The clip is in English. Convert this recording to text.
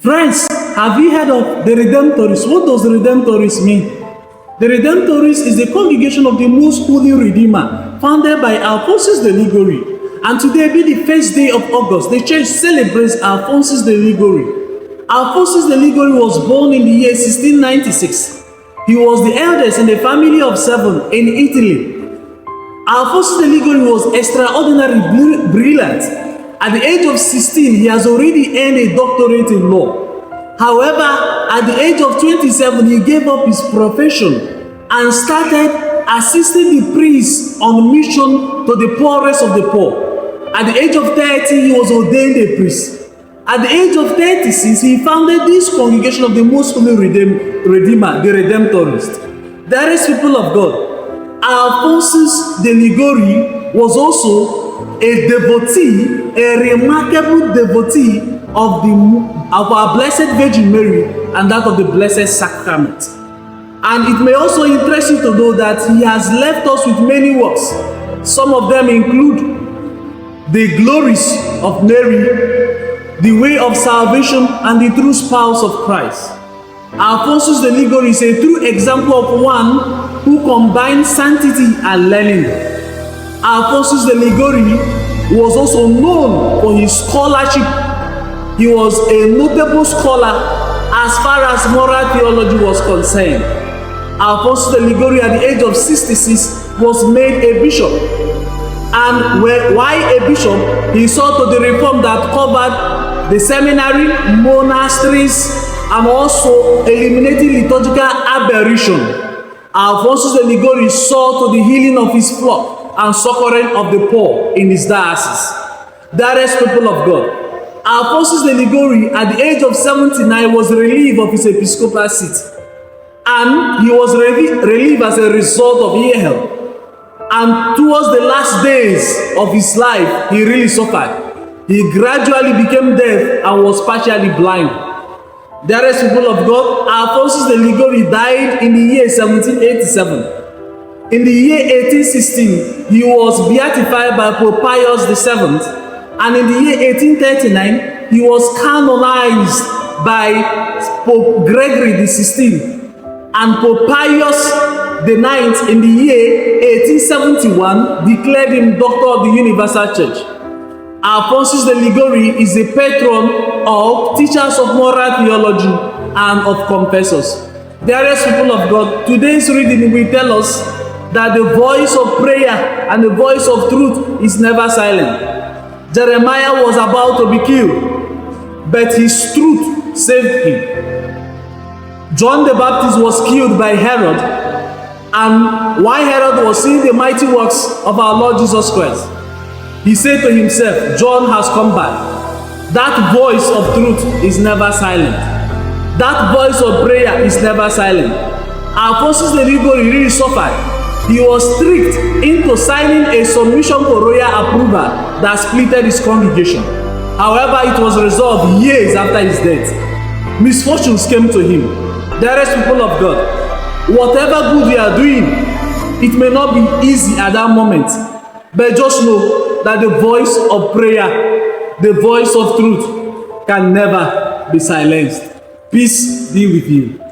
Friends, have you heard of the Redemptorists? What does the Redemptorists mean? The Redemptorists is the congregation of the Most Holy Redeemer, founded by Alphonsus de Ligori. And today, being the first day of August, the church celebrates Alphonsus de Ligori. Alphonsus de Ligori was born in the year 1696. He was the eldest in a family of 7 in Italy. Alphonsus de Ligori was extraordinarily brilliant. At the age of 16, he has already earned a doctorate in law. However, at the age of 27, he gave up his profession and started assisting the priests on mission to the poorest of the poor. At the age of 30, he was ordained a priest. At the age of 36, he founded this congregation of the Most Holy Redeemer, the Redemptorists. Dearest people of God, Alphonsus de Ligori was also a devotee, a remarkable devotee of our Blessed Virgin Mary and that of the Blessed Sacrament. And it may also interest you to know that he has left us with many works. Some of them include the glories of Mary, the way of salvation, and the true spouse of Christ. Alphonsus de Ligori is a true example of one who combines sanctity and learning. Alphonsus de Ligori was also known for his scholarship. He was a notable scholar as far as moral theology was concerned. Alphonsus de Ligori, at the age of 66, was made a bishop. And why a bishop? He saw to the reform that covered the seminary, monasteries, and also eliminating liturgical aberration. Alphonsus de Ligori saw to the healing of his flock and succoring of the poor in his diocese. Dearest people of God, Alphonsus de Ligori, at the age of 79, was relieved of his episcopal seat. And he was relieved as a result of ear health. And towards the last days of his life, he really suffered. He gradually became deaf and was partially blind. Dearest people of God, Alphonsus de Ligori died in the year 1787. In the year 1816, he was beatified by Pope Pius VII, and in the year 1839, he was canonized by Pope Gregory XVI, and Pope Pius IX in the year 1871 declared him Doctor of the Universal Church. Alphonsus de Ligori is the patron of teachers of moral theology and of confessors. Dearest people of God, today's reading will tell us that the voice of prayer and the voice of truth is never silent. Jeremiah was about to be killed, but his truth saved him. John the Baptist was killed by Herod, and while Herod was seeing the mighty works of our Lord Jesus Christ, he said to himself, John has come back. That voice of truth is never silent. That voice of prayer is never silent. Alphonsus de Ligori really suffered. He was tricked into signing a submission for royal approval that splitted his congregation. However, it was resolved years after his death. Misfortunes came to him. Dearest people of God, whatever good you are doing, it may not be easy at that moment, but just know that the voice of prayer, the voice of truth, can never be silenced. Peace be with you.